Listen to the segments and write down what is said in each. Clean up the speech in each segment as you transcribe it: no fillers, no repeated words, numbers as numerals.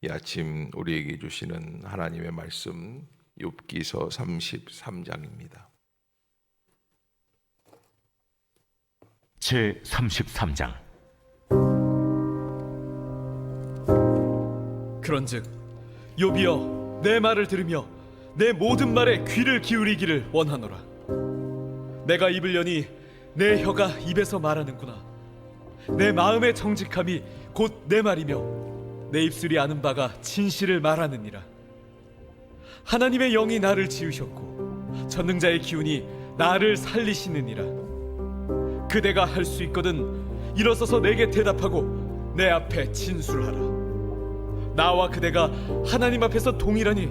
이 아침 우리에게 주시는 하나님의 말씀 욥기서 33장입니다. 제 33장. 그런즉 욥이여, 내 말을 들으며 내 모든 말에 귀를 기울이기를 원하노라. 내가 입을 여니 내 혀가 입에서 말하는구나. 내 마음의 정직함이 곧 내 말이며 내 입술이 아는 바가 진실을 말하느니라. 하나님의 영이 나를 지으셨고 전능자의 기운이 나를 살리시느니라. 그대가 할 수 있거든 일어서서 내게 대답하고 내 앞에 진술하라. 나와 그대가 하나님 앞에서 동일하니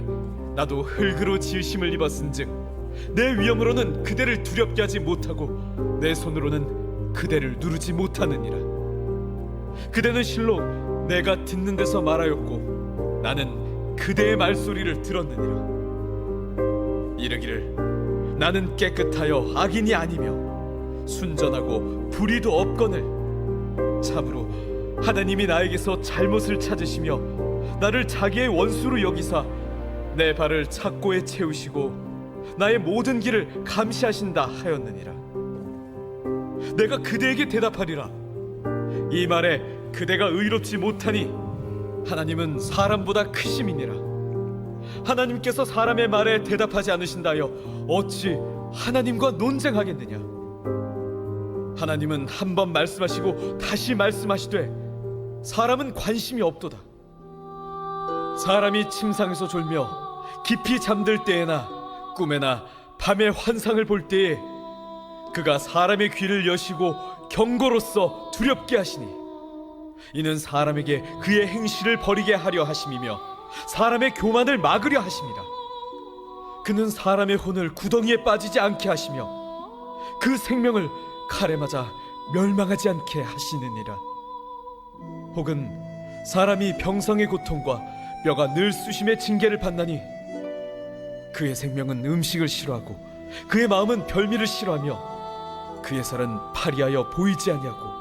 나도 흙으로 지으심을 입었은즉 내 위엄으로는 그대를 두렵게 하지 못하고 내 손으로는 그대를 누르지 못하느니라. 그대는 실로 내가 듣는 데서 말하였고 나는 그대의 말소리를 들었느니라. 이르기를 나는 깨끗하여 악인이 아니며 순전하고 불의도 없거늘 참으로 하나님이 나에게서 잘못을 찾으시며 나를 자기의 원수로 여기사 내 발을 착고에 채우시고 나의 모든 길을 감시하신다 하였느니라. 내가 그대에게 대답하리라. 이 말에 그대가 의롭지 못하니 하나님은 사람보다 크심이니라. 하나님께서 사람의 말에 대답하지 않으신다여 어찌 하나님과 논쟁하겠느냐. 하나님은 한 번 말씀하시고 다시 말씀하시되 사람은 관심이 없도다. 사람이 침상에서 졸며 깊이 잠들 때에나 꿈에나 밤에 환상을 볼 때에 그가 사람의 귀를 여시고 경고로써 두렵게 하시니 이는 사람에게 그의 행실을 버리게 하려 하심이며 사람의 교만을 막으려 하심이라. 그는 사람의 혼을 구덩이에 빠지지 않게 하시며 그 생명을 칼에 맞아 멸망하지 않게 하시느니라. 혹은 사람이 병상의 고통과 뼈가 늘 쑤심의 징계를 받나니 그의 생명은 음식을 싫어하고 그의 마음은 별미를 싫어하며 그의 살은 파리하여 보이지 아니하고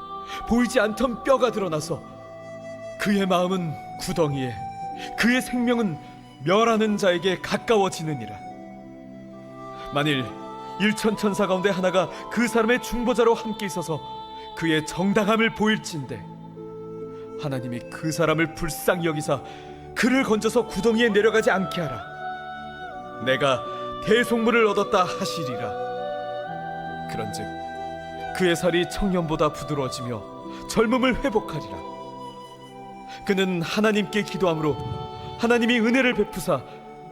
보이지 않던 뼈가 드러나서 그의 마음은 구덩이에 그의 생명은 멸하는 자에게 가까워지느니라. 만일 일천천사 가운데 하나가 그 사람의 중보자로 함께 있어서 그의 정당함을 보일진대 하나님이 그 사람을 불쌍히 여기사 그를 건져서 구덩이에 내려가지 않게 하라. 내가 대속물을 얻었다 하시리라. 그런즉 그의 살이 청년보다 부드러워지며 젊음을 회복하리라. 그는 하나님께 기도함으로 하나님이 은혜를 베푸사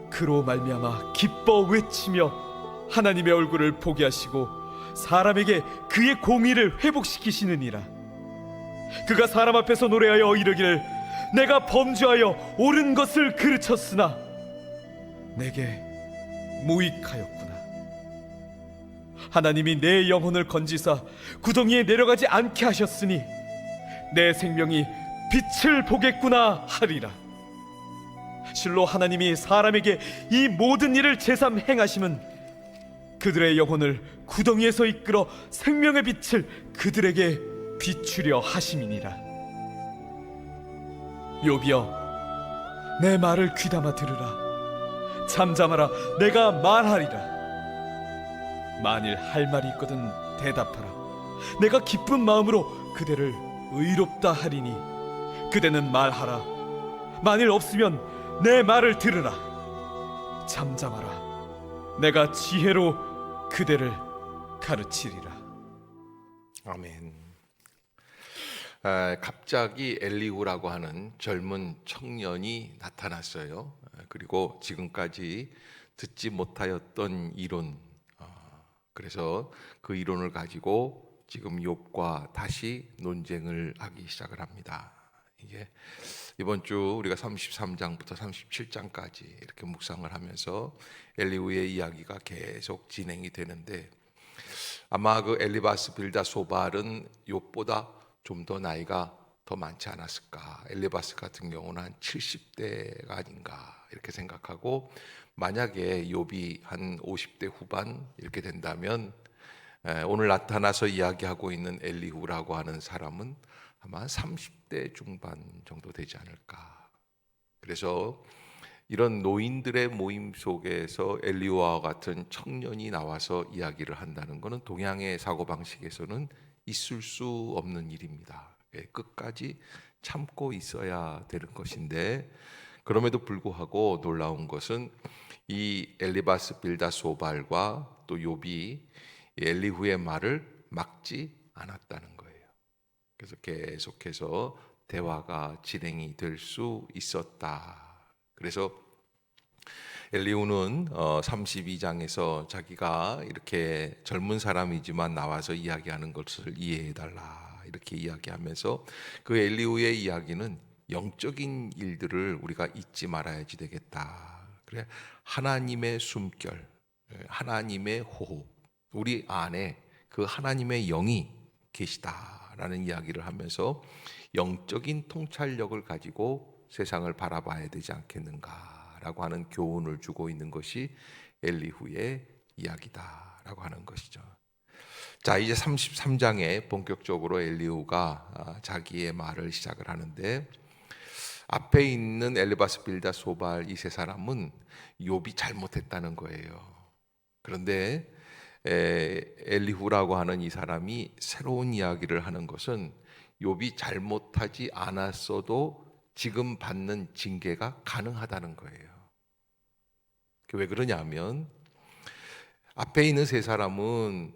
그로 말미암아 기뻐 외치며 하나님의 얼굴을 보게 하시고 사람에게 그의 공의를 회복시키시느니라. 그가 사람 앞에서 노래하여 이르기를 내가 범죄하여 옳은 것을 그르쳤으나 내게 무익하였구나. 하나님이 내 영혼을 건지사 구덩이에 내려가지 않게 하셨으니 내 생명이 빛을 보겠구나 하리라. 실로 하나님이 사람에게 이 모든 일을 제삼 행하심은 그들의 영혼을 구덩이에서 이끌어 생명의 빛을 그들에게 비추려 하심이니라. 욥이여, 내 말을 귀담아 들으라. 잠잠하라, 내가 말하리라. 만일 할 말이 있거든 대답하라. 내가 기쁜 마음으로 그대를 의롭다 하리니 그대는 말하라. 만일 없으면 내 말을 들으라. 잠잠하라. 내가 지혜로 그대를 가르치리라. 아멘. 갑자기 엘리후라고 하는 젊은 청년이 나타났어요. 그리고 지금까지 듣지 못하였던 이론, 그래서 그 이론을 가지고 지금 욥과 다시 논쟁을 하기 시작을 합니다. 이게 이번 주 우리가 33장부터 37장까지 이렇게 묵상을 하면서 엘리후의 이야기가 계속 진행이 되는데, 아마 그 엘리바스 빌다소발은 욥보다 좀 더 나이가 더 많지 않았을까. 엘리바스 같은 경우는 한 70대가 아닌가 이렇게 생각하고, 만약에 욥이 한 50대 후반 이렇게 된다면 오늘 나타나서 이야기하고 있는 엘리후라고 하는 사람은 아마 30대 중반 정도 되지 않을까 그래서 이런 노인들의 모임 속에서 엘리야와 같은 청년이 나와서 이야기를 한다는 것은 동양의 사고방식에서는 있을 수 없는 일입니다. 끝까지 참고 있어야 되는 것인데, 그럼에도 불구하고 놀라운 것은 이 엘리바스 빌다 소발과 또 욥이 엘리후의 말을 막지 않았다는 거예요. 그래서 계속해서 대화가 진행이 될 수 있었다. 그래서 엘리후는 32장에서 자기가 이렇게 젊은 사람이지만 나와서 이야기하는 것을 이해해달라 이렇게 이야기하면서 그 엘리후의 이야기는 영적인 일들을 우리가 잊지 말아야지 되겠다. 그래, 하나님의 숨결, 하나님의 호흡, 우리 안에 그 하나님의 영이 계시다라는 이야기를 하면서 영적인 통찰력을 가지고 세상을 바라봐야 되지 않겠는가라고 하는 교훈을 주고 있는 것이 엘리후의 이야기다라고 하는 것이죠. 자, 이제 33장에 본격적으로 엘리후가 자기의 말을 시작을 하는데, 앞에 있는 엘리바스 빌다 소발 이 세 사람은 욥이 잘못했다는 거예요. 그런데 엘리후라고 하는 이 사람이 새로운 이야기를 하는 것은 욥이 잘못하지 않았어도 지금 받는 징계가 가능하다는 거예요. 왜 그러냐면 앞에 있는 세 사람은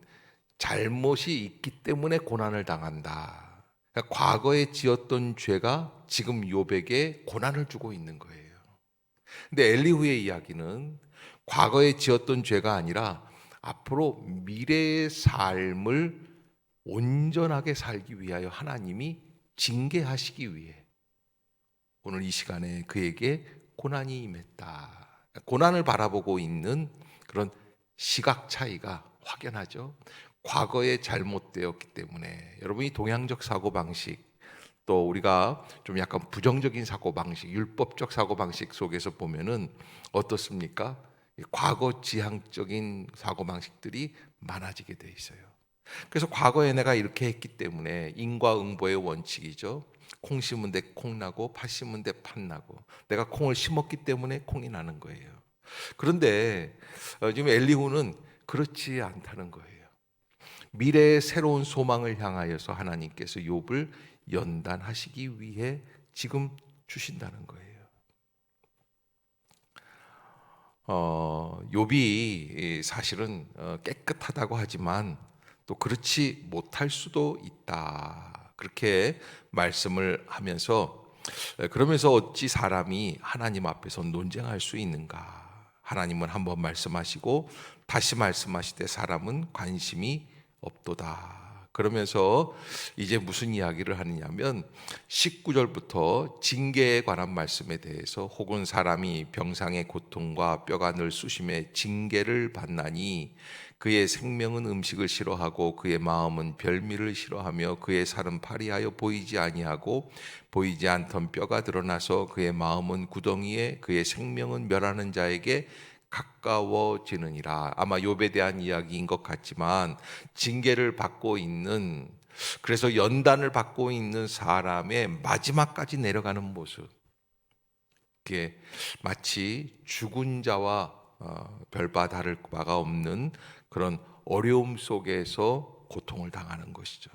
잘못이 있기 때문에 고난을 당한다. 그러니까 과거에 지었던 죄가 지금 욥에게 고난을 주고 있는 거예요. 근데 엘리후의 이야기는 과거에 지었던 죄가 아니라 앞으로 미래의 삶을 온전하게 살기 위하여 하나님이 징계하시기 위해 오늘 이 시간에 그에게 고난이 임했다. 고난을 바라보고 있는 그런 시각 차이가 확연하죠. 과거에 잘못되었기 때문에 여러분이 동양적 사고방식, 또 우리가 좀 약간 부정적인 사고방식, 율법적 사고방식 속에서 보면은 어떻습니까? 과거 지향적인 사고방식들이 많아지게 돼 있어요. 그래서 과거에 내가 이렇게 했기 때문에 인과응보의 원칙이죠. 콩 심은 데 콩 나고 팥 심은 데 팥 나고, 내가 콩을 심었기 때문에 콩이 나는 거예요. 그런데 지금 엘리후는 그렇지 않다는 거예요. 미래의 새로운 소망을 향하여서 하나님께서 욥을 연단하시기 위해 지금 주신다는 거예요. 욥이 사실은 깨끗하다고 하지만 또 그렇지 못할 수도 있다. 그렇게 말씀을 하면서, 그러면서 어찌 사람이 하나님 앞에서 논쟁할 수 있는가? 하나님은 한번 말씀하시고 다시 말씀하시되 사람은 관심이 없도다. 그러면서 이제 무슨 이야기를 하느냐면 19절부터 징계에 관한 말씀에 대해서, 혹은 사람이 병상의 고통과 뼈가 늘 쑤심에 징계를 받나니 그의 생명은 음식을 싫어하고 그의 마음은 별미를 싫어하며 그의 살은 파리하여 보이지 아니하고 보이지 않던 뼈가 드러나서 그의 마음은 구덩이에 그의 생명은 멸하는 자에게 가까워지느니라. 아마 욥에 대한 이야기인 것 같지만 징계를 받고 있는, 그래서 연단을 받고 있는 사람의 마지막까지 내려가는 모습, 그게 마치 죽은 자와 별바 다를 바가 없는 그런 어려움 속에서 고통을 당하는 것이죠.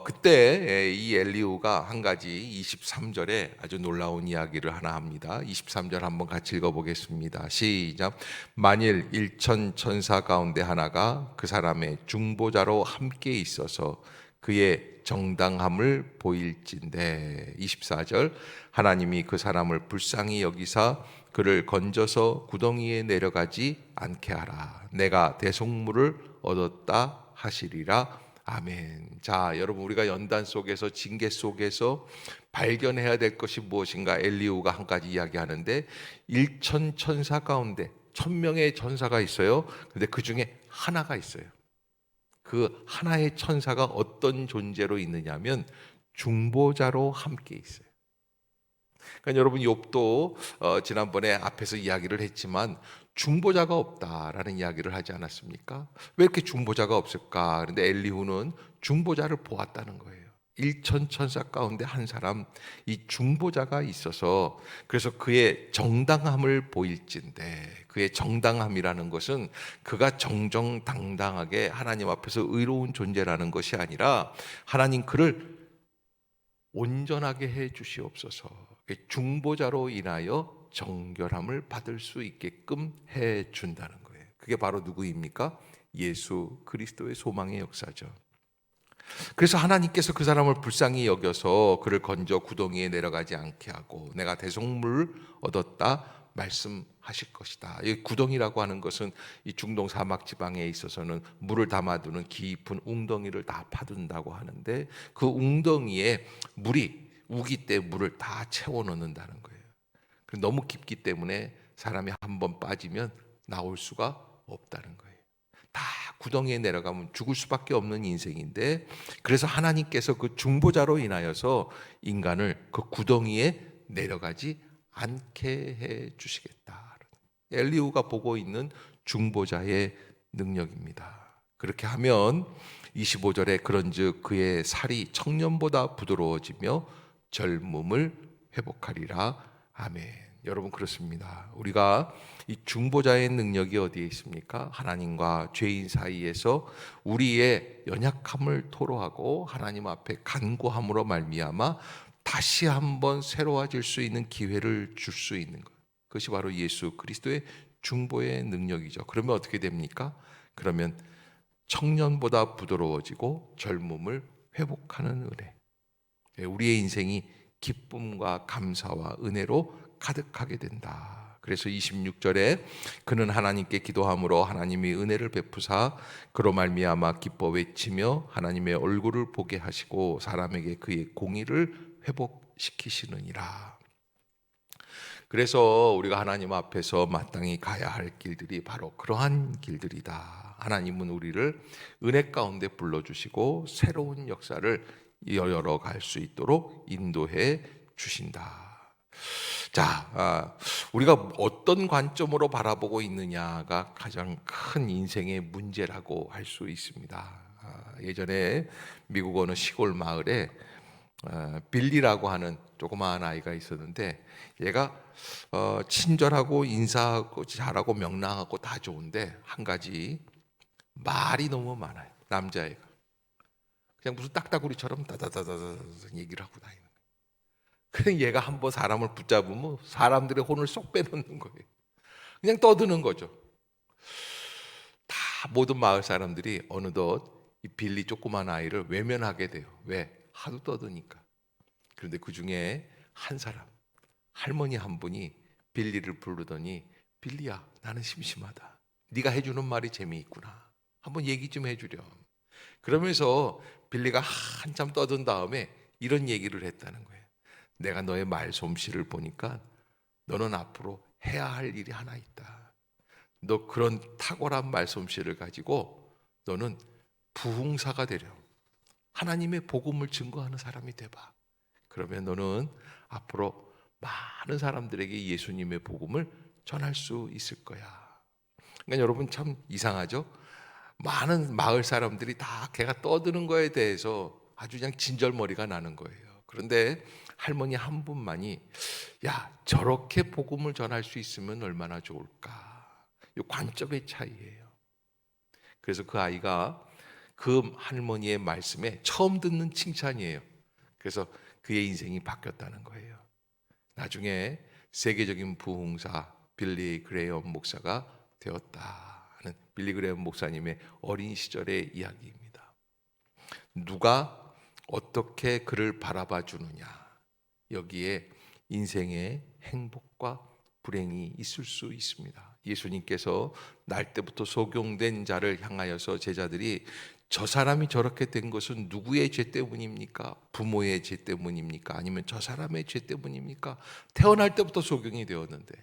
그때 이 엘리후가 한 가지 23절에 아주 놀라운 이야기를 하나 합니다. 23절 한번 같이 읽어보겠습니다. 시작. 만일 일천 천사 가운데 하나가 그 사람의 중보자로 함께 있어서 그의 정당함을 보일진대. 24절. 하나님이 그 사람을 불쌍히 여기사 그를 건져서 구덩이에 내려가지 않게 하라. 내가 대속물을 얻었다 하시리라. 아멘. 자, 여러분, 우리가 연단 속에서, 징계 속에서 발견해야 될 것이 무엇인가? 엘리후가 한 가지 이야기하는데, 일천 천사 가운데 1000명의 천사가 있어요. 근데 그 중에 하나가 있어요. 그 하나의 천사가 어떤 존재로 있느냐면 중보자로 함께 있어요. 그러니까 여러분, 욥도 지난번에 앞에서 이야기를 했지만 중보자가 없다라는 이야기를 하지 않았습니까? 왜 이렇게 중보자가 없을까? 그런데 엘리후는 중보자를 보았다는 거예요. 일천 천사 가운데 한 사람, 이 중보자가 있어서, 그래서 그의 정당함을 보일진데, 그의 정당함이라는 것은 그가 정정당당하게 하나님 앞에서 의로운 존재라는 것이 아니라 하나님 그를 온전하게 해 주시옵소서, 중보자로 인하여 정결함을 받을 수 있게끔 해 준다는 거예요. 그게 바로 누구입니까? 예수 그리스도의 소망의 역사죠. 그래서 하나님께서 그 사람을 불쌍히 여겨서 그를 건져 구덩이에 내려가지 않게 하고 내가 대속물을 얻었다 말씀하실 것이다. 이 구덩이라고 하는 것은 이 중동 사막 지방에 있어서는 물을 담아두는 깊은 웅덩이를 다 파둔다고 하는데, 그 웅덩이에 물이 우기 때 물을 다 채워 넣는다는 거예요. 너무 깊기 때문에 사람이 한번 빠지면 나올 수가 없다는 거예요. 다 구덩이에 내려가면 죽을 수밖에 없는 인생인데, 그래서 하나님께서 그 중보자로 인하여서 인간을 그 구덩이에 내려가지 않게 해 주시겠다. 엘리후가 보고 있는 중보자의 능력입니다. 그렇게 하면 25절에 그런즉 그의 살이 청년보다 부드러워지며 젊음을 회복하리라. 아멘. 여러분, 그렇습니다. 우리가 이 중보자의 능력이 어디에 있습니까? 하나님과 죄인 사이에서 우리의 연약함을 토로하고 하나님 앞에 간구함으로 말미암아 다시 한번 새로워질 수 있는 기회를 줄 수 있는 것, 그것이 바로 예수 그리스도의 중보의 능력이죠. 그러면 어떻게 됩니까? 그러면 청년보다 부드러워지고 젊음을 회복하는 은혜, 우리의 인생이 기쁨과 감사와 은혜로 가득하게 된다. 그래서 26절에 그는 하나님께 기도함으로 하나님이 은혜를 베푸사 그로 말미암아 기뻐 외치며 하나님의 얼굴을 보게 하시고 사람에게 그의 공의를 회복시키시느니라. 그래서 우리가 하나님 앞에서 마땅히 가야 할 길들이 바로 그러한 길들이다. 하나님은 우리를 은혜 가운데 불러주시고 새로운 역사를 열어갈 수 있도록 인도해 주신다. 자, 우리가 어떤 관점으로 바라보고 있느냐가 가장 큰 인생의 문제라고 할 수 있습니다. 예전에 미국 어느 시골 마을에 빌리라고 하는 조그마한 아이가 있었는데, 얘가 친절하고 인사하고 잘하고 명랑하고 다 좋은데 한 가지, 말이 너무 많아요. 남자애가 그냥 무슨 딱따구리처럼 다다다다다 얘기를 하고 다니는 거예요. 그냥 얘가 한번 사람을 붙잡으면 사람들의 혼을 쏙 빼놓는 거예요. 그냥 떠드는 거죠. 다 모든 마을 사람들이 어느덧 이 빌리 조그만 아이를 외면하게 돼요. 왜? 하도 떠드니까. 그런데 그 중에 한 사람, 할머니 한 분이 빌리를 부르더니, 빌리야, 나는 심심하다. 네가 해주는 말이 재미있구나. 한번 얘기 좀 해주렴. 그러면서 빌리가 한참 떠든 다음에 이런 얘기를 했다는 거예요. 내가 너의 말솜씨를 보니까 너는 앞으로 해야 할 일이 하나 있다. 너 그런 탁월한 말솜씨를 가지고 너는 부흥사가 되렴. 하나님의 복음을 증거하는 사람이 돼봐. 그러면 너는 앞으로 많은 사람들에게 예수님의 복음을 전할 수 있을 거야. 그러니까 여러분, 참 이상하죠? 많은 마을 사람들이 다 걔가 떠드는 거에 대해서 아주 그냥 진절머리가 나는 거예요. 그런데 할머니 한 분만이, 야, 저렇게 복음을 전할 수 있으면 얼마나 좋을까. 이 관점의 차이예요. 그래서 그 아이가 그 할머니의 말씀에 처음 듣는 칭찬이에요. 그래서 그의 인생이 바뀌었다는 거예요. 나중에 세계적인 부흥사 빌리 그레이엄 목사가 되었다 하는 빌리 그레이엄 목사님의 어린 시절의 이야기입니다. 누가 어떻게 그를 바라봐 주느냐, 여기에 인생의 행복과 불행이 있을 수 있습니다. 예수님께서 날 때부터 속용된 자를 향하여서 제자들이, 저 사람이 저렇게 된 것은 누구의 죄 때문입니까? 부모의 죄 때문입니까? 아니면 저 사람의 죄 때문입니까? 태어날 때부터 속용이 되었는데,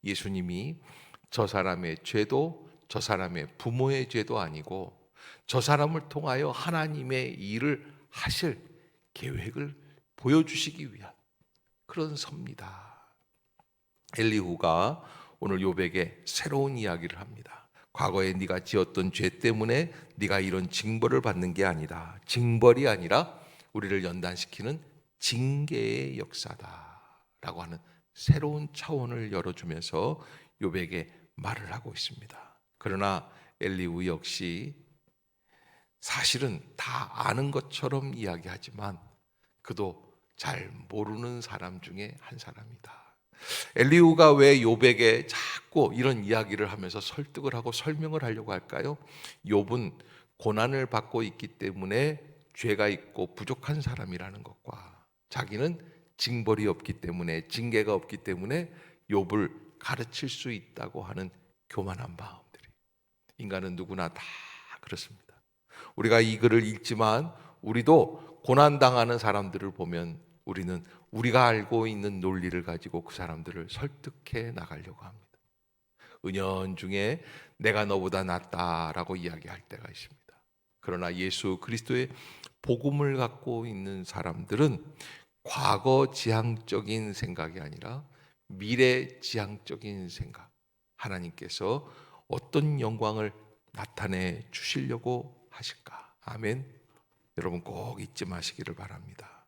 예수님이 저 사람의 죄도 저 사람의 부모의 죄도 아니고 저 사람을 통하여 하나님의 일을 하실 계획을 보여주시기 위한 그런 섭니다. 엘리후가 오늘 욥에게 새로운 이야기를 합니다. 과거에 네가 지었던 죄 때문에 네가 이런 징벌을 받는 게 아니다. 징벌이 아니라 우리를 연단시키는 징계의 역사다라고 하는 새로운 차원을 열어주면서 욥에게 말을 하고 있습니다. 그러나 엘리후 역시 사실은 다 아는 것처럼 이야기하지만 그도 잘 모르는 사람 중에 한 사람이다. 엘리후가 왜 욥에게 자꾸 이런 이야기를 하면서 설득을 하고 설명을 하려고 할까요? 욥은 고난을 받고 있기 때문에 죄가 있고 부족한 사람이라는 것과 자기는 징벌이 없기 때문에, 징계가 없기 때문에 욥을 가르칠 수 있다고 하는 교만한 마음들이, 인간은 누구나 다 그렇습니다. 우리가 이 글을 읽지만 우리도 고난당하는 사람들을 보면 우리는 우리가 알고 있는 논리를 가지고 그 사람들을 설득해 나가려고 합니다. 은연중에 내가 너보다 낫다라고 이야기할 때가 있습니다. 그러나 예수 그리스도의 복음을 갖고 있는 사람들은 과거 지향적인 생각이 아니라 미래 지향적인 생각, 하나님께서 어떤 영광을 나타내 주시려고 하실까? 아멘. 여러분 꼭 잊지 마시기를 바랍니다.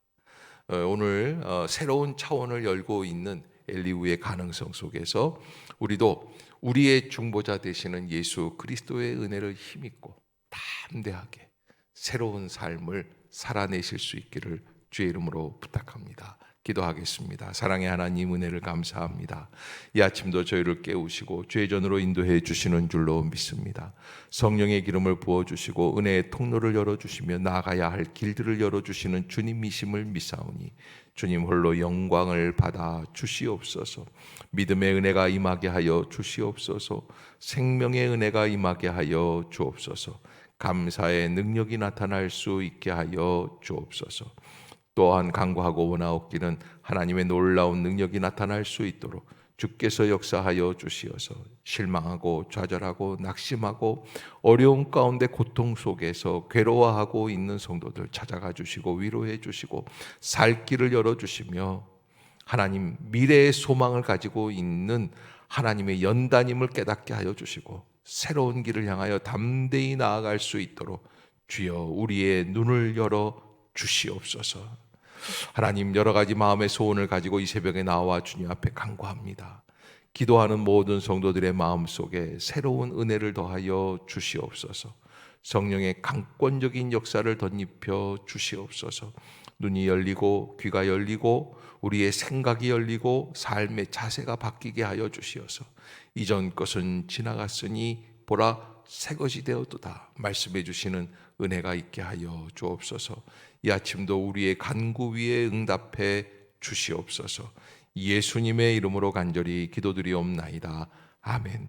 오늘 새로운 차원을 열고 있는 엘리후의 가능성 속에서 우리도 우리의 중보자 되시는 예수 그리스도의 은혜를 힘입고 담대하게 새로운 삶을 살아내실 수 있기를 주의 이름으로 부탁합니다. 기도하겠습니다. 사랑의 하나님, 은혜를 감사합니다. 이 아침도 저희를 깨우시고 죄 전으로 인도해 주시는 줄로 믿습니다. 성령의 기름을 부어주시고 은혜의 통로를 열어주시며 나아가야 할 길들을 열어주시는 주님이심을 믿사오니 주님 홀로 영광을 받아 주시옵소서. 믿음의 은혜가 임하게 하여 주시옵소서. 생명의 은혜가 임하게 하여 주옵소서. 감사의 능력이 나타날 수 있게 하여 주옵소서. 또한 간구하고 원하옵기는 하나님의 놀라운 능력이 나타날 수 있도록 주께서 역사하여 주시어서 실망하고 좌절하고 낙심하고 어려움 가운데 고통 속에서 괴로워하고 있는 성도들 찾아가 주시고 위로해 주시고 살 길을 열어주시며 하나님 미래의 소망을 가지고 있는 하나님의 연단임을 깨닫게 하여 주시고 새로운 길을 향하여 담대히 나아갈 수 있도록 주여 우리의 눈을 열어 주시옵소서. 하나님, 여러 가지 마음의 소원을 가지고 이 새벽에 나와 주님 앞에 간구합니다. 기도하는 모든 성도들의 마음 속에 새로운 은혜를 더하여 주시옵소서. 성령의 강권적인 역사를 덧입혀 주시옵소서. 눈이 열리고 귀가 열리고 우리의 생각이 열리고 삶의 자세가 바뀌게 하여 주시어서 이전 것은 지나갔으니 보라 새 것이 되었도다 말씀해 주시는 은혜가 있게 하여 주옵소서. 이 아침도 우리의 간구 위에 응답해 주시옵소서. 예수님의 이름으로 간절히 기도드리옵나이다. 아멘.